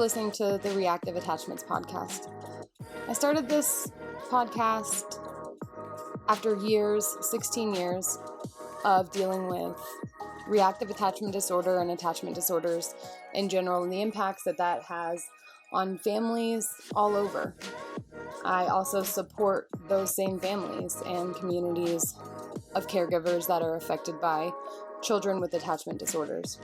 listening to the Reactive Attachments podcast. I started this podcast after 16 years of dealing with reactive attachment disorder and attachment disorders in general, and the impacts that has on families all over. I also support those same families and communities of caregivers that are affected by children with attachment disorders.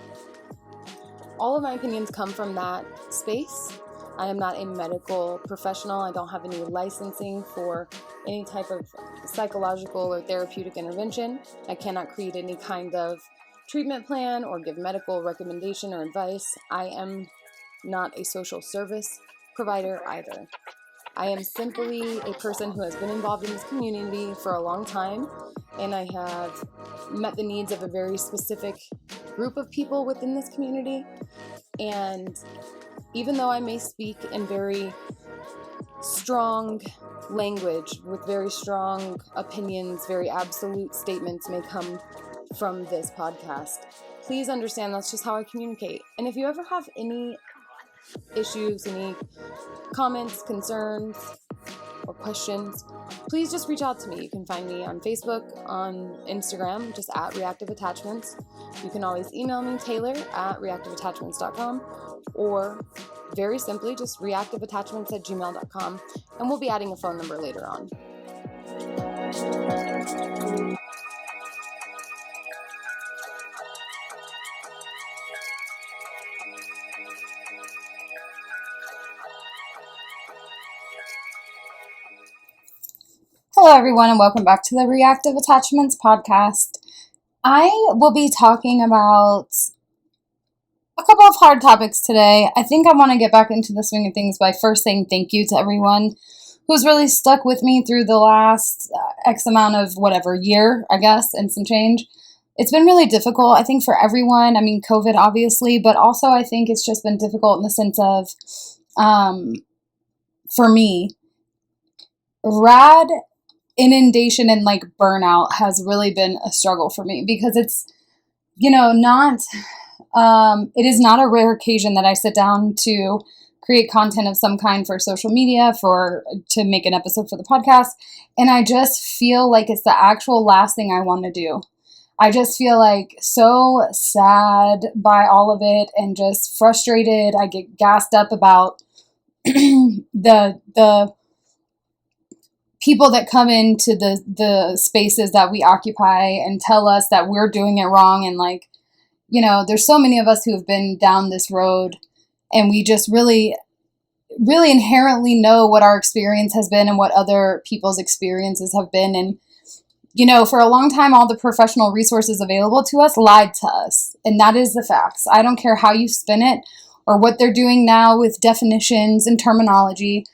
All of my opinions come from that space. I am not a medical professional. I don't have any licensing for any type of psychological or therapeutic intervention. I cannot create any kind of treatment plan or give medical recommendation or advice. I am not a social service provider either. I am simply a person who has been involved in this community for a long time, and I have met the needs of a very specific group of people within this community. And even though I may speak in very strong language with very strong opinions, very absolute statements may come from this podcast, please understand that's just how I communicate. And if you ever have any issues, any comments, concerns, or questions, please just reach out to me. You can find me on Facebook, on Instagram, just at Reactive Attachments. You can always email me, taylor@reactiveattachments.com, or very simply, just reactiveattachments@gmail.com, and we'll be adding a phone number later on. Hello, everyone, and welcome back to the Reactive Attachments podcast. I will be talking about a couple of hard topics today. I think I want to get back into the swing of things by first saying thank you to everyone who's really stuck with me through the last X amount of year, I guess, and some change. It's been really difficult, I think, for everyone. I mean, COVID, obviously, but also I think it's just been difficult in the sense of, for me, inundation and burnout has really been a struggle for me because it's, it is not a rare occasion that I sit down to create content of some kind for social media, to make an episode for the podcast. And I just feel like it's the actual last thing I want to do. I just feel so sad by all of it and just frustrated. I get gassed up about the people that come into the spaces that we occupy and tell us that we're doing it wrong. And there's so many of us who have been down this road, and we just really, really inherently know what our experience has been and what other people's experiences have been. And, for a long time, all the professional resources available to us lied to us. And that is the facts. I don't care how you spin it or what they're doing now with definitions and terminology.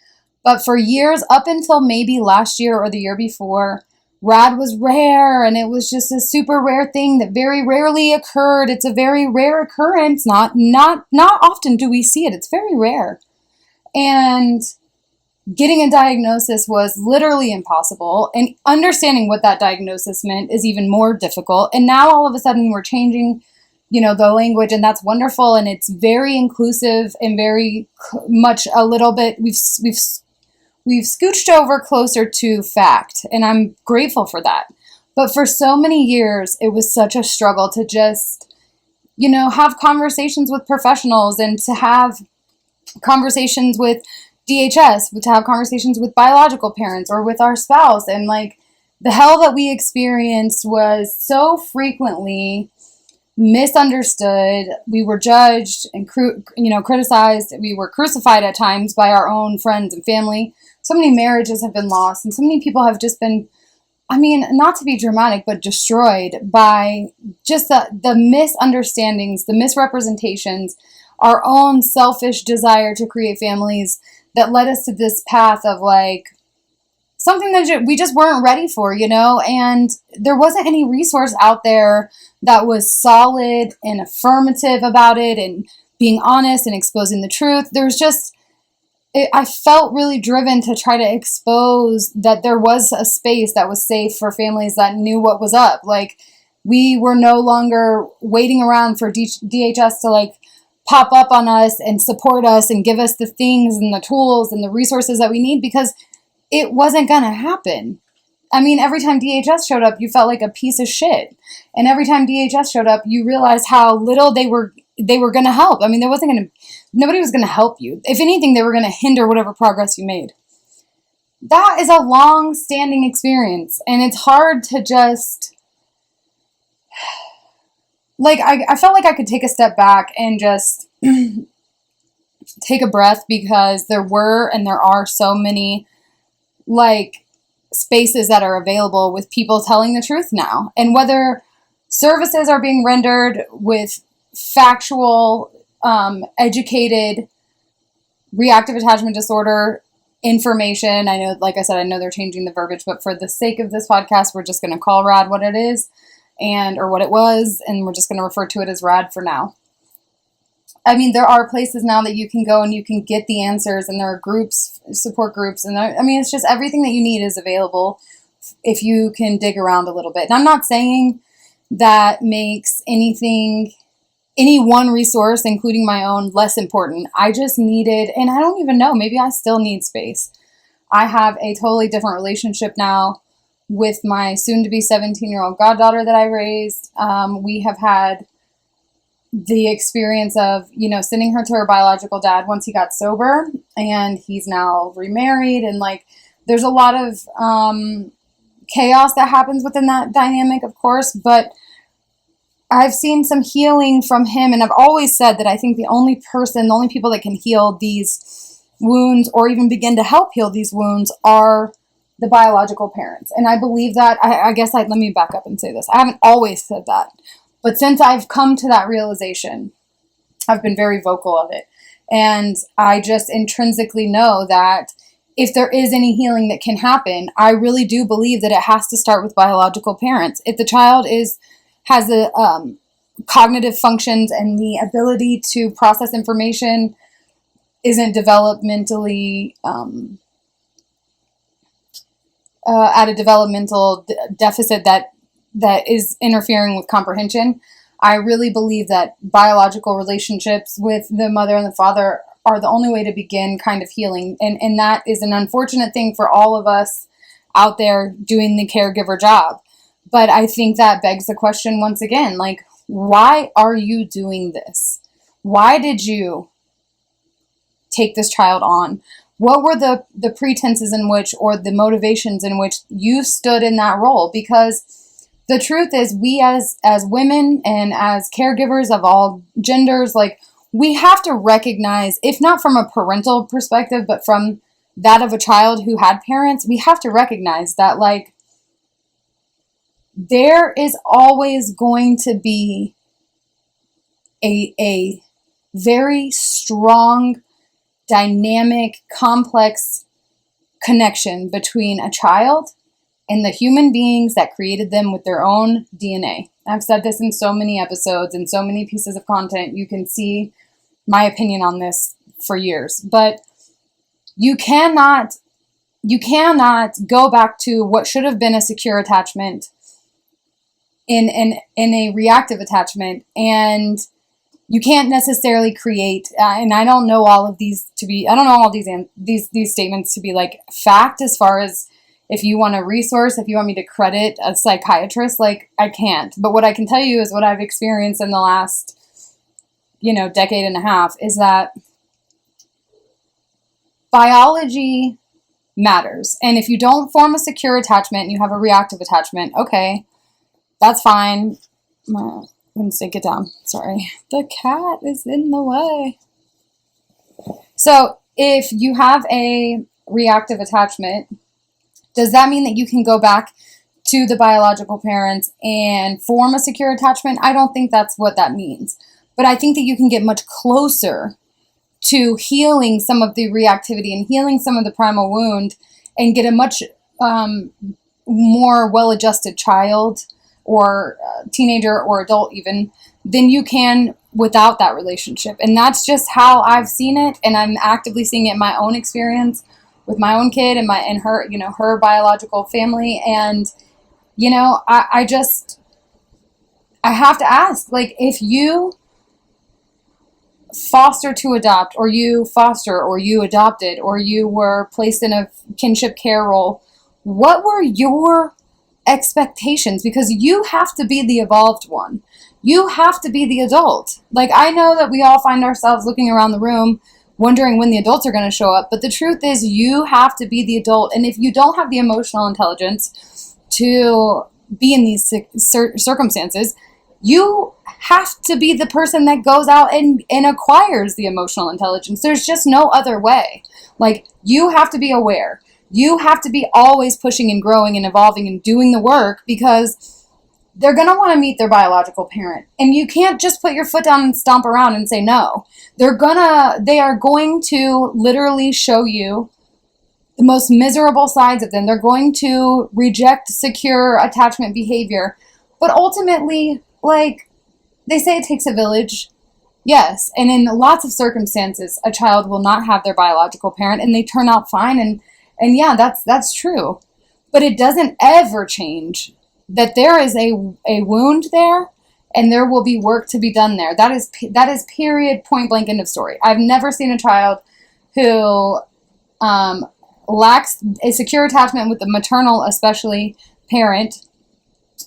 But for years, up until maybe last year or the year before, RAD was rare, and it was just a super rare thing that very rarely occurred. It's a very rare occurrence. Not often do we see it. It's very rare. And getting a diagnosis was literally impossible, and understanding what that diagnosis meant is even more difficult. And now all of a sudden we're changing, the language, and that's wonderful, and it's very inclusive and very much a little bit, we've scooched over closer to fact, and I'm grateful for that. But for so many years, it was such a struggle to just, have conversations with professionals and to have conversations with DHS, to have conversations with biological parents or with our spouse. And the hell that we experienced was so frequently misunderstood. We were judged and criticized. We were crucified at times by our own friends and family. So many marriages have been lost, and so many people have just been, not to be dramatic, but destroyed by just the misunderstandings, the misrepresentations, our own selfish desire to create families that led us to this path of something that we just weren't ready for, and there wasn't any resource out there that was solid and affirmative about it and being honest and exposing the truth. I felt really driven to try to expose that there was a space that was safe for families that knew what was up. We were no longer waiting around for DHS to pop up on us and support us and give us the things and the tools and the resources that we need, because it wasn't going to happen. I mean, every time DHS showed up, you felt like a piece of shit. And every time DHS showed up, you realized how little they were going to help. I mean, nobody was going to help you. If anything, they were going to hinder whatever progress you made. That is a long-standing experience. And it's hard to just, like, I felt like I could take a step back and just take a breath, because there were and there are so many, like, spaces that are available with people telling the truth now. And whether services are being rendered with factual, educated reactive attachment disorder information. I know, like I said, I know they're changing the verbiage, but for the sake of this podcast, we're just going to call RAD what it is, or what it was, and we're just going to refer to it as RAD for now. I mean, there are places now that you can go and you can get the answers, and there are groups, support groups, and I mean, it's just everything that you need is available if you can dig around a little bit. And I'm not saying that makes any one resource, including my own, less important. I just needed, and I don't even know, maybe I still need space. I have a totally different relationship now with my soon-to-be 17-year-old goddaughter that I raised. We have had the experience of, sending her to her biological dad once he got sober, and he's now remarried, and like, there's a lot of chaos that happens within that dynamic, of course, but I've seen some healing from him, and I've always said that I think the only people that can heal these wounds, or even begin to help heal these wounds, are the biological parents. And I believe that. Let me back up and say this. I haven't always said that. But since I've come to that realization, I've been very vocal of it. And I just intrinsically know that if there is any healing that can happen, I really do believe that it has to start with biological parents. If the child has the cognitive functions and the ability to process information isn't developmentally at a developmental deficit that is interfering with comprehension, I really believe that biological relationships with the mother and the father are the only way to begin kind of healing. And that is an unfortunate thing for all of us out there doing the caregiver job. But I think that begs the question once again, like, why are you doing this? Why did you take this child on? What were the pretenses in which, or the motivations in which you stood in that role? Because the truth is, we as women and as caregivers of all genders, like, we have to recognize, if not from a parental perspective, but from that of a child who had parents, we have to recognize that, like, there is always going to be a very strong, dynamic, complex connection between a child and the human beings that created them with their own DNA. I've said this in so many episodes and so many pieces of content. You can see my opinion on this for years. But you cannot go back to what should have been a secure attachment in a reactive attachment, and you can't necessarily create, and I don't know all of these to be, I don't know all these statements to be like fact, as far as if you want a resource, if you want me to credit a psychiatrist, like, I can't. But what I can tell you is what I've experienced in the last, decade and a half, is that biology matters. And if you don't form a secure attachment and you have a reactive attachment, okay, that's fine. I'm going to take it down. Sorry. The cat is in the way. So if you have a reactive attachment, does that mean that you can go back to the biological parents and form a secure attachment? I don't think that's what that means. But I think that you can get much closer to healing some of the reactivity and healing some of the primal wound, and get a much more well-adjusted child or teenager or adult even than you can without that relationship. And that's just how I've seen it, and I'm actively seeing it in my own experience with my own kid and her, her biological family. And, I have to ask, like, if you foster to adopt, or you foster, or you adopted, or you were placed in a kinship care role, what were your expectations? Because you have to be the evolved one. You have to be the adult. Like, I know that we all find ourselves looking around the room wondering when the adults are going to show up, but the truth is you have to be the adult. And if you don't have the emotional intelligence to be in these circumstances, you have to be the person that goes out and acquires the emotional intelligence. There's just no other way. Like, you have to be aware. You have to be always pushing and growing and evolving and doing the work, because they're going to want to meet their biological parent. And you can't just put your foot down and stomp around and say no. They are going to literally show you the most miserable sides of them. They're going to reject secure attachment behavior. But ultimately, like they say, it takes a village. Yes. And in lots of circumstances, a child will not have their biological parent and they turn out fine. And yeah, that's true. But it doesn't ever change that there is a wound there, and there will be work to be done there. That is period, point blank, end of story. I've never seen a child who lacks a secure attachment with the maternal, especially, parent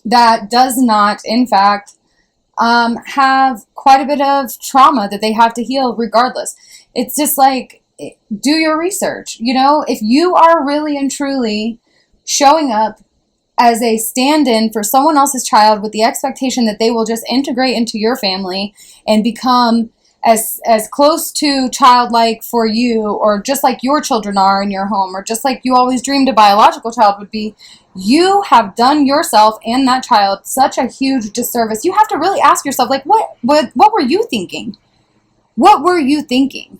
that does not, in fact, have quite a bit of trauma that they have to heal regardless. It's just like, do your research. You know, if you are really and truly showing up as a stand-in for someone else's child with the expectation that they will just integrate into your family and become as close to childlike for you, or just like your children are in your home, or just like you always dreamed a biological child would be, you have done yourself and that child such a huge disservice. You have to really ask yourself, like, what were you thinking? What were you thinking?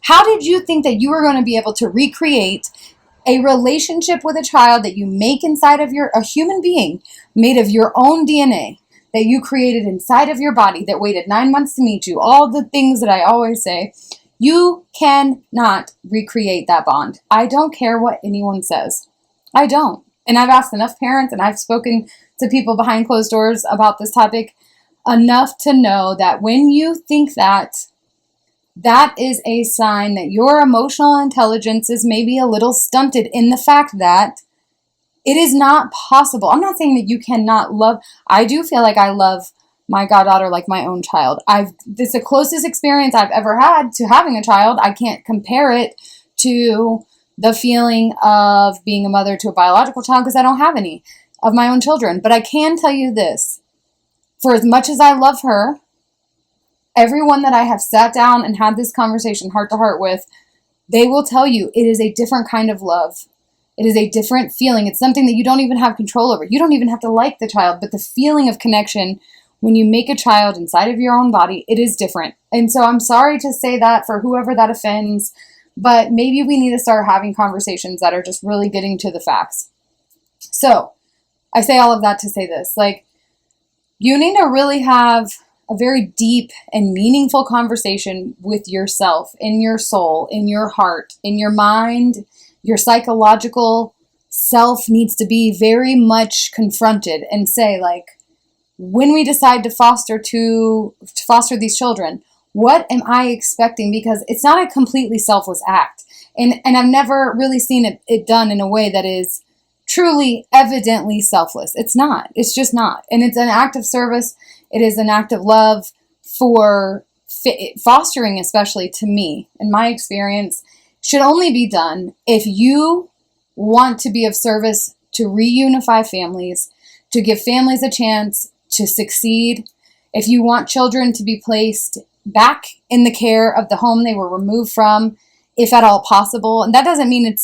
How did you think that you were going to be able to recreate a relationship with a child that you make inside of a human being made of your own DNA, that you created inside of your body, that waited 9 months to meet you, all the things that I always say? You cannot recreate that bond. I don't care what anyone says. I don't. And I've asked enough parents, and I've spoken to people behind closed doors about this topic enough to know that when you think that, that is a sign that your emotional intelligence is maybe a little stunted, in the fact that it is not possible. I'm not saying that you cannot love. I do feel like I love my goddaughter like my own child. This is the closest experience I've ever had to having a child. I can't compare it to the feeling of being a mother to a biological child, because I don't have any of my own children. But I can tell you this, for as much as I love her, everyone that I have sat down and had this conversation heart to heart with, they will tell you it is a different kind of love. It is a different feeling. It's something that you don't even have control over. You don't even have to like the child, but the feeling of connection when you make a child inside of your own body, it is different. And so I'm sorry to say that for whoever that offends, but maybe we need to start having conversations that are just really getting to the facts. So I say all of that to say this, like, you need to really have a very deep and meaningful conversation with yourself, in your soul, in your heart, in your mind. Your psychological self needs to be very much confronted and say, like, when we decide to foster these children, what am I expecting? Because it's not a completely selfless act. And I've never really seen it done in a way that is truly evidently selfless. It's not. It's just not. And it's an act of service. It is an act of love for fostering, especially to me, in my experience, should only be done if you want to be of service to reunify families, to give families a chance to succeed. If you want children to be placed back in the care of the home they were removed from, if at all possible. And that doesn't mean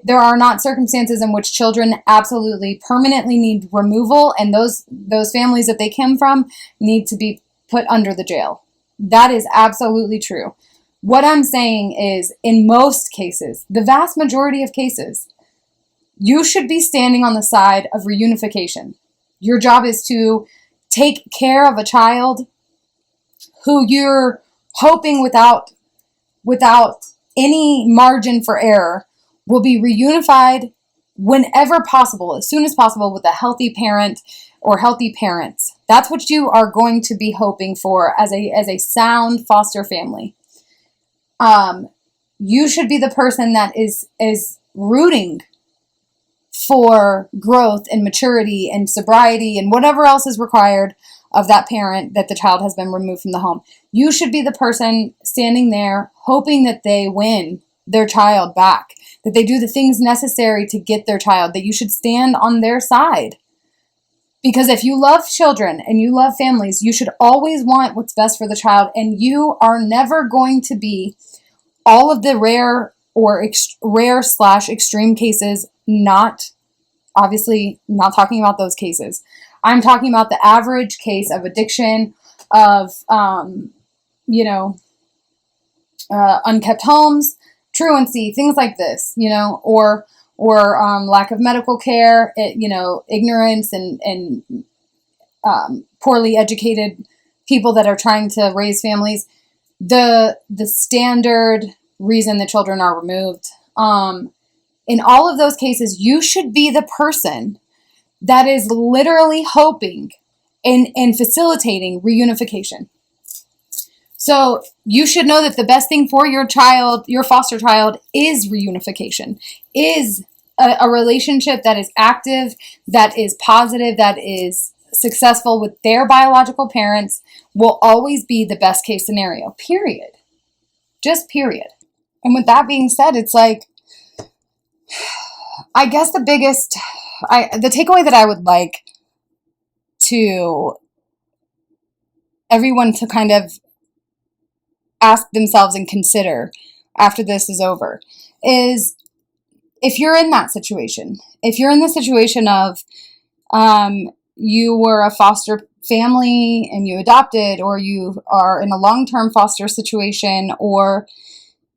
there are not circumstances in which children absolutely permanently need removal, and those families that they came from need to be put under the jail. That is absolutely true. What I'm saying is, in most cases, the vast majority of cases, you should be standing on the side of reunification. Your job is to take care of a child who you're hoping without any margin for error will be reunified whenever possible, as soon as possible, with a healthy parent or healthy parents. That's what you are going to be hoping for as a sound foster family. You should be the person that is rooting for growth and maturity and sobriety and whatever else is required of that parent that the child has been removed from the home. You should be the person standing there hoping that they win their child back, that they do the things necessary to get their child, that you should stand on their side. Because if you love children and you love families, you should always want what's best for the child, and you are never going to be all of the rare or rare/extreme cases, obviously not talking about those cases. I'm talking about the average case of addiction, of, unkept homes, truancy, things like this, or lack of medical care, ignorance and poorly educated people that are trying to raise families. The standard reason the children are removed. In all of those cases, you should be the person that is literally hoping and facilitating reunification. So you should know that the best thing for your child, your foster child, is reunification, is a relationship that is active, that is positive, that is successful with their biological parents, will always be the best case scenario, period. Just period. And with that being said, it's like, I guess the takeaway that I would like to everyone to kind of ask themselves and consider after this is over is, if you're in that situation, if you're in the situation of you were a foster family and you adopted, or you are in a long-term foster situation, or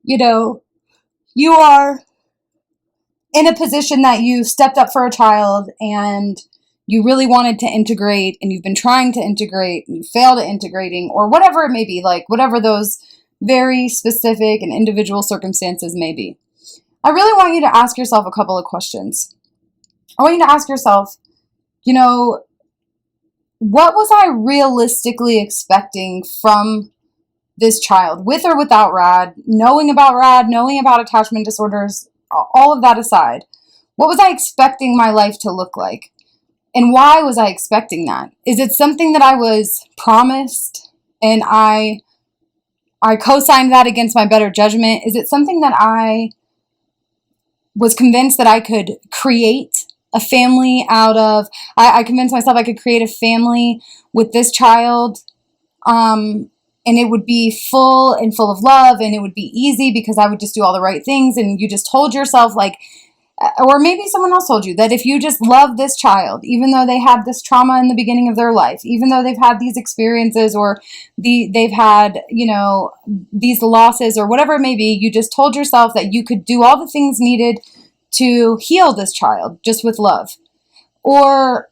you are in a position that you stepped up for a child and you really wanted to integrate, and you've been trying to integrate and you failed at integrating, or whatever it may be, like whatever those very specific and individual circumstances may be, I really want you to ask yourself a couple of questions. I want you to ask yourself, what was I realistically expecting from this child, with or without RAD, knowing about attachment disorders, all of that aside? What was I expecting my life to look like? And why was I expecting that? Is it something that I was promised and I co-signed that against my better judgment? Is it something that I was convinced that I could create a family out of? I convinced myself I could create a family with this child, and it would be full of love, and it would be easy because I would just do all the right things. And you just told yourself, like, or maybe someone else told you, that if you just love this child, even though they had this trauma in the beginning of their life, even though they've had these experiences, or they've had, these losses, or whatever it may be, you just told yourself that you could do all the things needed to heal this child just with love. Or,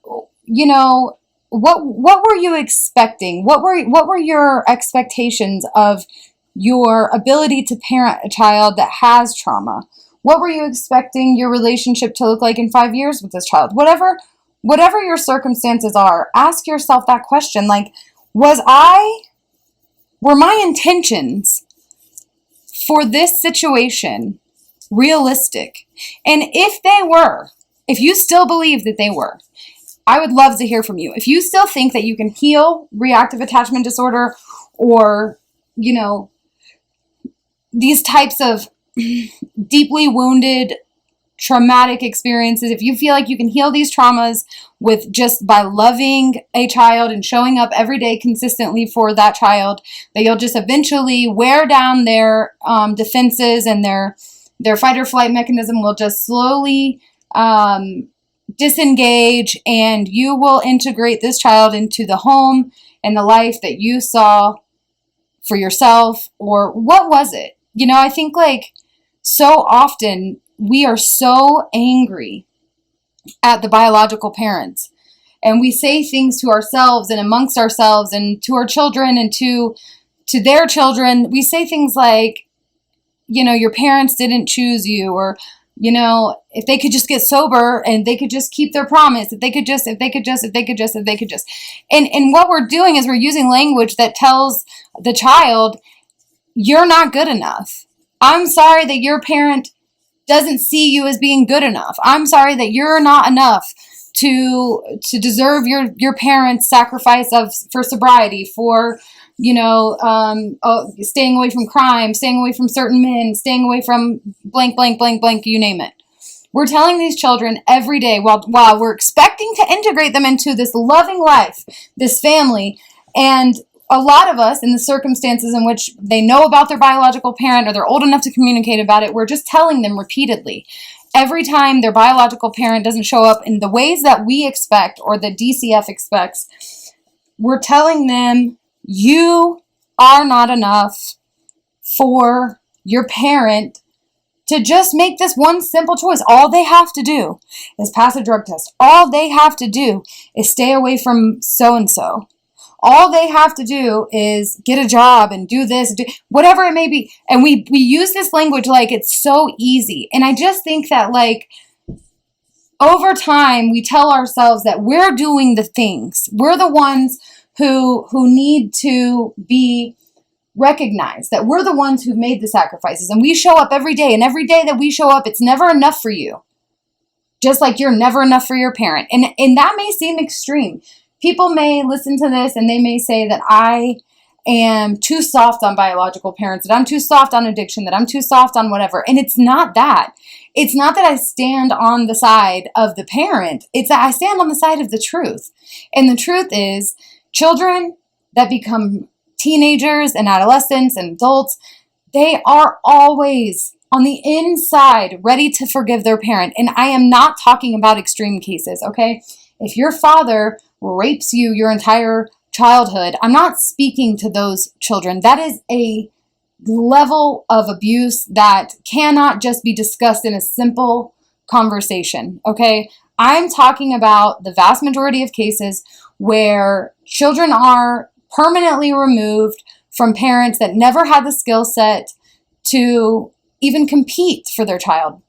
what were you expecting? What were your expectations of your ability to parent a child that has trauma? What were you expecting your relationship to look like in 5 years with this child? Whatever your circumstances are, ask yourself that question. Like, were my intentions for this situation realistic? And if you still believe that they were, I would love to hear from you. If you still think that you can heal reactive attachment disorder, or, these types of deeply wounded, traumatic experiences, if you feel like you can heal these traumas with just by loving a child and showing up every day consistently for that child, that you'll just eventually wear down their defenses, and their fight or flight mechanism will just slowly disengage, and you will integrate this child into the home and the life that you saw for yourself? Or what was it? I think, like, so often we are so angry at the biological parents, and we say things to ourselves and amongst ourselves and to our children and to their children. We say things like, your parents didn't choose you, or if they could just get sober and they could just keep their promise, if they could just. And what we're doing is we're using language that tells the child, you're not good enough. I'm sorry that your parent doesn't see you as being good enough. I'm sorry that you're not enough to deserve your parents' sacrifice for sobriety, for staying away from crime, staying away from certain men, staying away from blank, blank, blank, blank, you name it. We're telling these children every day while we're expecting to integrate them into this loving life, this family, and a lot of us, in the circumstances in which they know about their biological parent or they're old enough to communicate about it, we're just telling them repeatedly. Every time their biological parent doesn't show up in the ways that we expect or the DCF expects, we're telling them, you are not enough for your parent to just make this one simple choice. All they have to do is pass a drug test. All they have to do is stay away from so-and-so. All they have to do is get a job and do this, whatever it may be. And we use this language like it's so easy. And I just think that over time, we tell ourselves that we're doing the things. We're the ones who need to be recognized, that we're the ones who've made the sacrifices. And we show up every day. And every day that we show up, it's never enough for you. Just like you're never enough for your parent. And that may seem extreme. People may listen to this and they may say that I am too soft on biological parents, that I'm too soft on addiction, that I'm too soft on whatever. And it's not that. It's not that I stand on the side of the parent. It's that I stand on the side of the truth. And the truth is, children that become teenagers and adolescents and adults, they are always on the inside ready to forgive their parent. And I am not talking about extreme cases, okay? If your father rapes you your entire childhood, I'm not speaking to those children. That is a level of abuse that cannot just be discussed in a simple conversation, okay? I'm talking about the vast majority of cases where children are permanently removed from parents that never had the skill set to even compete for their child.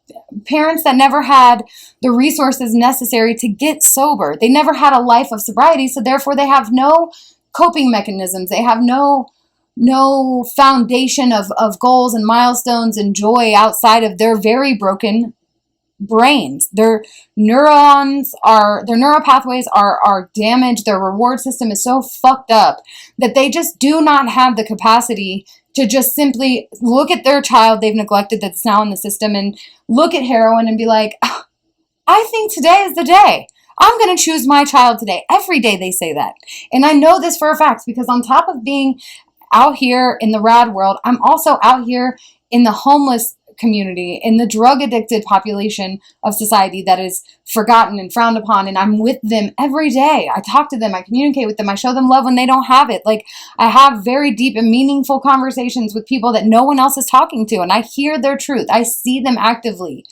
Parents that never had the resources necessary to get sober. They never had a life of sobriety, so therefore they have no coping mechanisms. They have no foundation of goals and milestones and joy outside of their very broken brains. Their neural pathways are damaged. Their reward system is so fucked up that they just do not have the capacity to just simply look at their child they've neglected that's now in the system and look at heroin and be like, oh, I think today is the day. I'm going to choose my child today. Every day they say that. And I know this for a fact because on top of being out here in the rad world, I'm also out here in the homeless community, in the drug addicted population of society that is forgotten and frowned upon, and I'm with them every day. I talk to them, I communicate with them, I show them love when they don't have it. I have very deep and meaningful conversations with people that no one else is talking to, and I hear their truth. I see them actively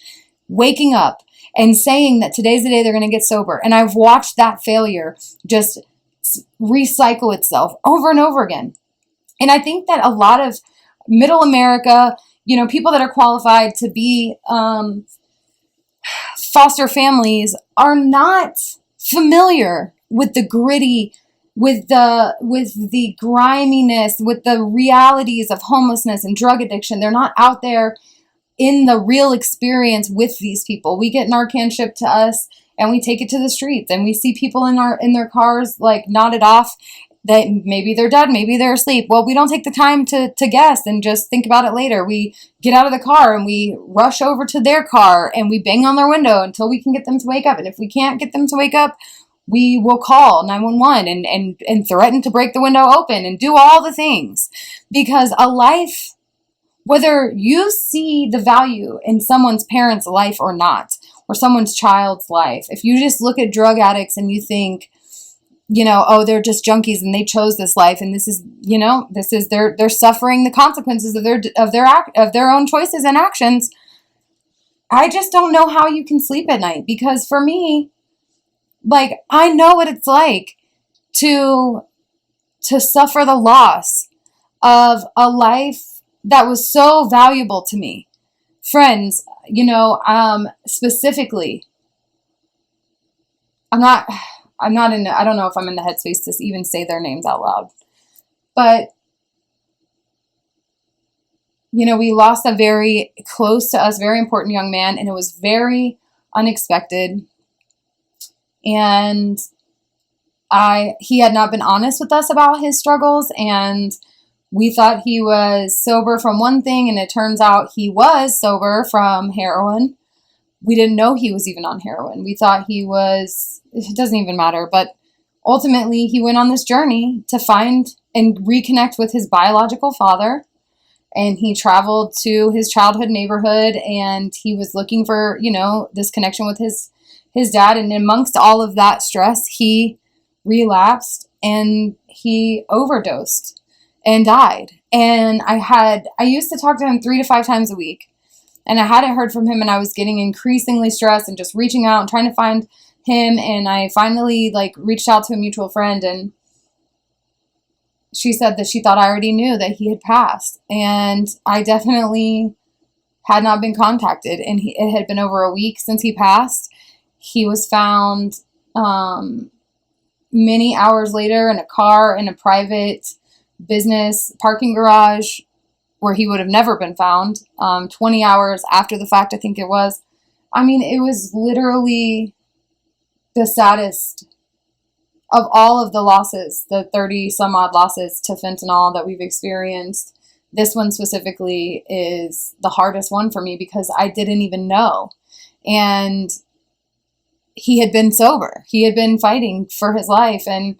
waking up and saying that today's the day they're going to get sober, and I've watched that failure just recycle itself over and over again. And I think that a lot of middle America, people that are qualified to be foster families are not familiar with the gritty, with the griminess, with the realities of homelessness and drug addiction. They're not out there in the real experience with these people. We get Narcan shipped to us and we take it to the streets and we see people in their cars nodded off that maybe they're dead, maybe they're asleep. Well, we don't take the time to guess and just think about it later. We get out of the car and we rush over to their car and we bang on their window until we can get them to wake up. And if we can't get them to wake up, we will call 911 and threaten to break the window open and do all the things. Because a life, whether you see the value in someone's parent's life or not, or someone's child's life, if you just look at drug addicts and you think, oh, they're just junkies and they chose this life and this is they're suffering the consequences of their own choices and actions. I just don't know how you can sleep at night, because for me, I know what it's like to suffer the loss of a life that was so valuable to me friends, specifically, I'm not in, I don't know if I'm in the headspace to even say their names out loud, but, we lost a very close to us, very important young man, and it was very unexpected. And he had not been honest with us about his struggles, and we thought he was sober from one thing, and it turns out he was sober from heroin. We didn't know he was even on heroin. We thought he was, it doesn't even matter, but ultimately he went on this journey to find and reconnect with his biological father, and he traveled to his childhood neighborhood, and he was looking for, this connection with his dad, and amongst all of that stress, he relapsed and he overdosed and died. And I used to talk to him 3 to 5 times a week, and I hadn't heard from him, and I was getting increasingly stressed and just reaching out and trying to find him. And I finally reached out to a mutual friend, and she said that she thought I already knew that he had passed, and I definitely had not been contacted. And it had been over a week since he passed. He was found many hours later in a car in a private business parking garage where he would have never been found, 20 hours after the fact, I think it was. I mean, it was literally the saddest of all of the losses, the 30 some odd losses to fentanyl that we've experienced. This one specifically is the hardest one for me because I didn't even know. And he had been sober. He had been fighting for his life, and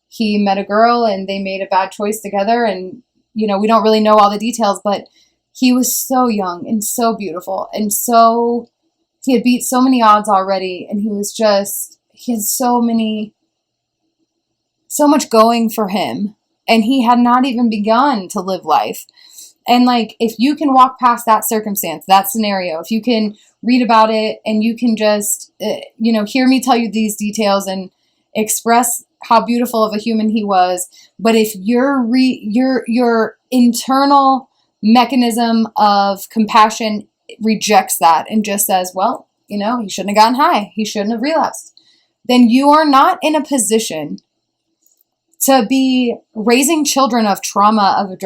he met a girl and they made a bad choice together. And, we don't really know all the details, but he was so young and so beautiful, and he had beat so many odds already. And he had so much going for him, and he had not even begun to live life. And if you can walk past that circumstance, that scenario, if you can read about it and you can just, hear me tell you these details and express how beautiful of a human he was. But if your internal mechanism of compassion rejects that and just says, well, he shouldn't have gotten high, he shouldn't have relapsed, then you are not in a position to be raising children of trauma of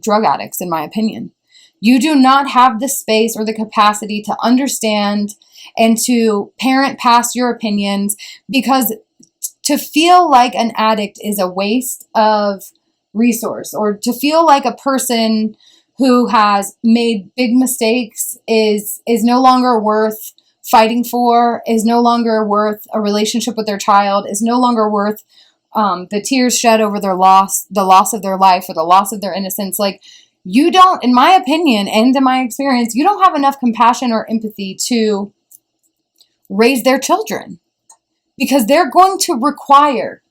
drug addicts, in my opinion. You do not have the space or the capacity to understand and to parent past your opinions, because to feel like an addict is a waste of resource, or to feel like a person who has made big mistakes is no longer worth fighting for, is no longer worth a relationship with their child, is no longer worth the tears shed over the loss of their life or the loss of their innocence. You don't, in my opinion and in my experience, you don't have enough compassion or empathy to raise their children, because they're going to require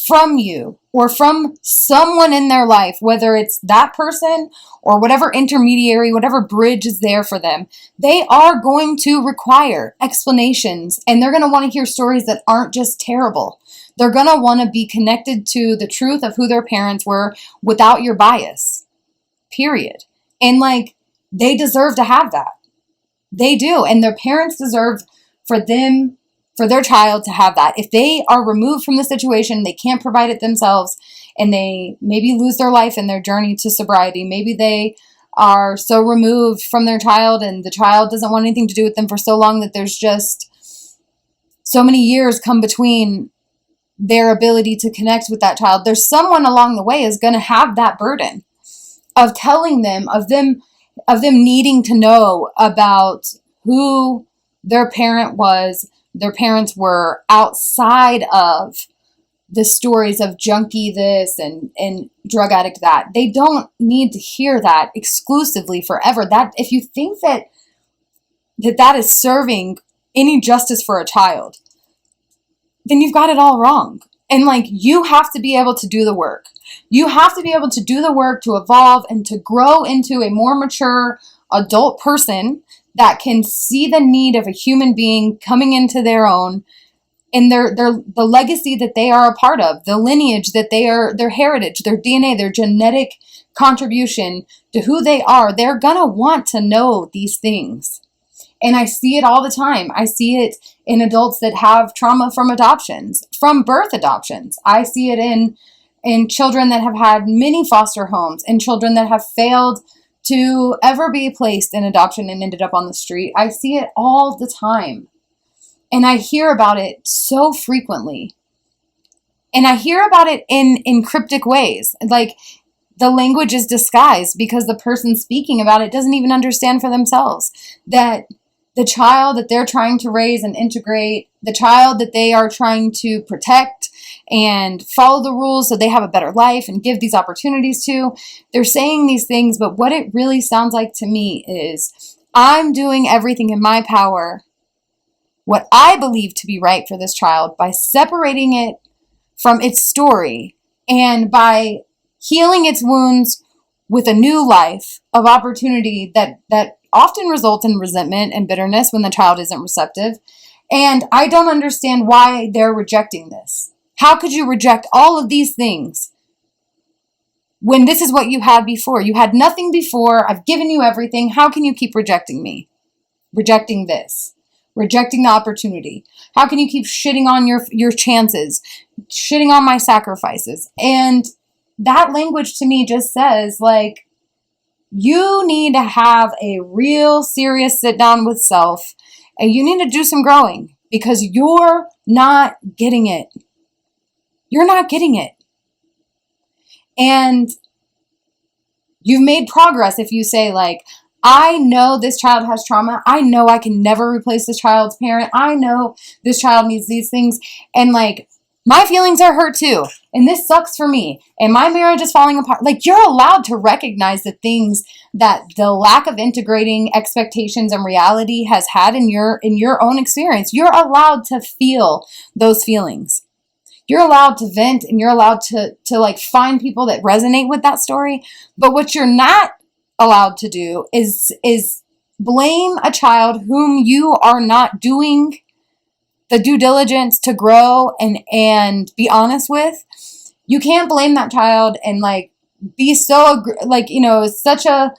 from you or from someone in their life, whether it's that person or whatever intermediary, whatever bridge is there for them, they are going to require explanations, and they're going to want to hear stories that aren't just terrible. They're going to want to be connected to the truth of who their parents were without your bias, period. And they deserve to have that. They do. And their parents deserve for their child to have that. If they are removed from the situation, they can't provide it themselves, and they maybe lose their life in their journey to sobriety. Maybe they are so removed from their child and the child doesn't want anything to do with them for so long that there's just so many years come between their ability to connect with that child. There's someone along the way is going to have that burden of telling them, of them needing to know about who their parent was, their parents were, outside of the stories of junkie this and drug addict that. They don't need to hear that exclusively forever. That if you think that is serving any justice for a child, then you've got it all wrong. And you have to be able to do the work. You have to be able to do the work to evolve and to grow into a more mature adult person that can see the need of a human being coming into their own and the legacy that they are a part of, the lineage that they are, their heritage, their DNA, their genetic contribution to who they are, they're gonna want to know these things. And I see it all the time. I see it in adults that have trauma from adoptions, from birth adoptions. I see it in children that have had many foster homes, and children that have failed to ever be placed in adoption and ended up on the street. I see it all the time. And I hear about it so frequently. And I hear about it in cryptic ways. Like, the language is disguised because the person speaking about it doesn't even understand for themselves that the child that they're trying to raise and integrate, the child that they are trying to protect and follow the rules so they have a better life and give these opportunities to, they're saying these things, but what it really sounds like to me is, I'm doing everything in my power, what I believe to be right for this child, by separating it from its story and by healing its wounds with a new life of opportunity that often results in resentment and bitterness when the child isn't receptive. And I don't understand why they're rejecting this. How could you reject all of these things when this is what you had before? You had nothing before. I've given you everything. How can you keep rejecting me? Rejecting this. Rejecting the opportunity. How can you keep shitting on your chances? Shitting on my sacrifices? And that language to me just says, like, you need to have a real serious sit down with self, and you need to do some growing, because you're not getting it. You're not getting it. And you've made progress if you say, like, I know this child has trauma. I know I can never replace this child's parent. I know this child needs these things. And, like, my feelings are hurt too. And this sucks for me. And my marriage is falling apart. Like, you're allowed to recognize the things that the lack of integrating expectations and reality has had in your own experience. You're allowed to feel those feelings. You're allowed to vent, and you're allowed to like find people that resonate with that story. But what you're not allowed to do is blame a child whom you are not doing the due diligence to grow and be honest with. You can't blame that child and, like, be so, like, you know, such a,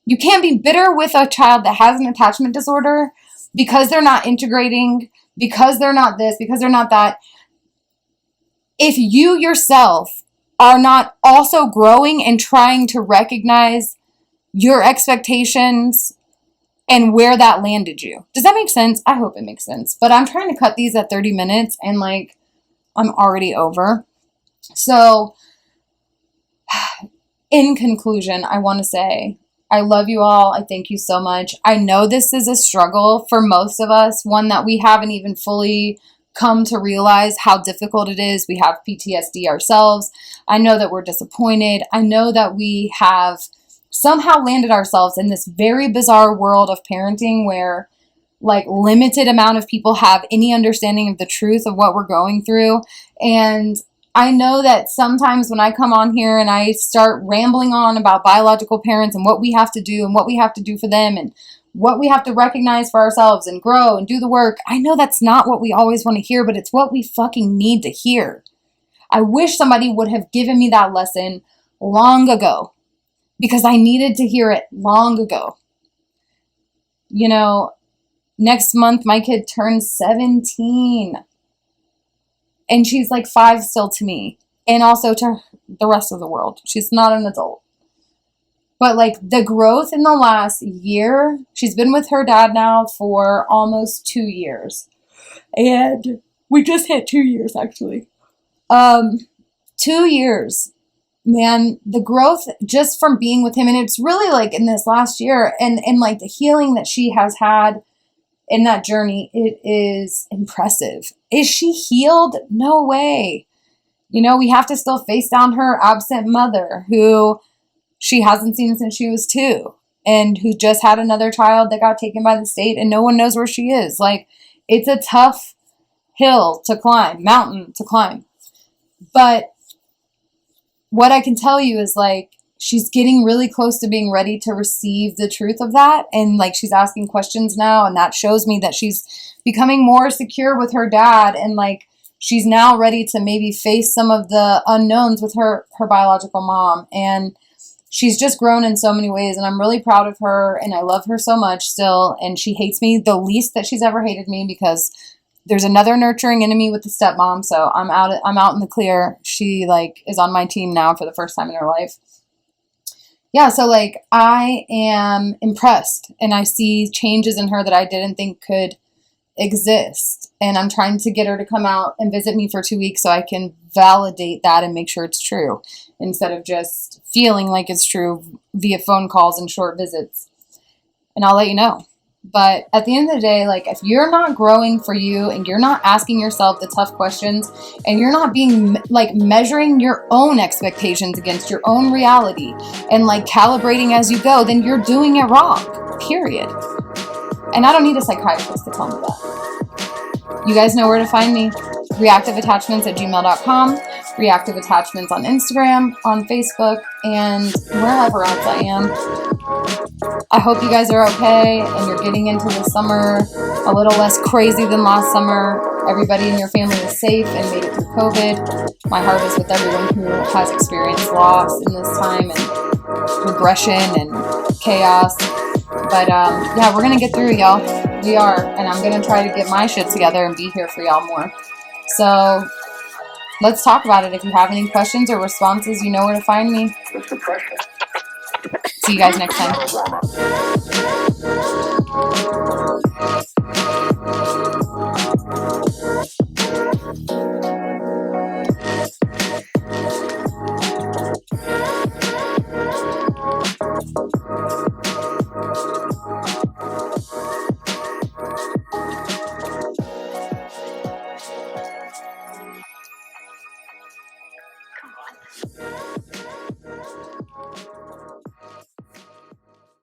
you can't be bitter with a child that has an attachment disorder because they're not integrating, because they're not this, because they're not that. If you yourself are not also growing and trying to recognize your expectations and where that landed you. Does that make sense? I hope it makes sense. But I'm trying to cut these at 30 minutes, and, like, I'm already over. So, in conclusion, I want to say, I love you all. I thank you so much. I know this is a struggle for most of us, one that we haven't even fully come to realize how difficult it is. We have PTSD ourselves. I know that we're disappointed. I know that we have somehow landed ourselves in this very bizarre world of parenting where, like, limited amount of people have any understanding of the truth of what we're going through. And I know that sometimes when I come on here and I start rambling on about biological parents and what we have to do and what we have to do for them and what we have to recognize for ourselves and grow and do the work, I know that's not what we always want to hear, but it's what we fucking need to hear. I wish somebody would have given me that lesson long ago, because I needed to hear it long ago. You know, next month my kid turns 17. And she's like 5 still to me. And also to the rest of the world. She's not an adult. But, like, the growth in the last year, she's been with her dad now for almost 2 years. And we just hit 2 years, actually. 2 years. Man, the growth just from being with him, and it's really, like, in this last year, and like the healing that she has had in that journey, it is impressive. Is she healed? No way. You know, we have to still face down her absent mother, who she hasn't seen since she was 2, and who just had another child that got taken by the state, and no one knows where she is. Like, it's a tough hill to climb, mountain to climb. But what I can tell you is, like, she's getting really close to being ready to receive the truth of that. And like, she's asking questions now, and that shows me that she's becoming more secure with her dad, and like, she's now ready to maybe face some of the unknowns with her biological mom. And she's just grown in so many ways, and I'm really proud of her, and I love her so much still. And she hates me the least that she's ever hated me, because there's another nurturing enemy with the stepmom. So I'm out in the clear. She like is on my team now for the first time in her life. Yeah, so like, I am impressed, and I see changes in her that I didn't think could exist. And I'm trying to get her to come out and visit me for 2 weeks so I can validate that and make sure it's true, instead of just feeling like it's true via phone calls and short visits. And I'll let you know. But at the end of the day, like, if you're not growing for you, and you're not asking yourself the tough questions, and you're not being like measuring your own expectations against your own reality, and like calibrating as you go, then you're doing it wrong, period. And I don't need a psychiatrist to tell me that. You guys know where to find me. reactiveattachments@gmail.com, Reactive Attachments on Instagram, on Facebook, and wherever else I am. I hope you guys are okay, and you're getting into the summer a little less crazy than last summer. Everybody in your family is safe and made it through COVID. My heart is with everyone who has experienced loss in this time, and regression and chaos. But yeah, we're going to get through, y'all. We are. And I'm going to try to get my shit together and be here for y'all more. So let's talk about it. If you have any questions or responses, you know where to find me. See you guys next time.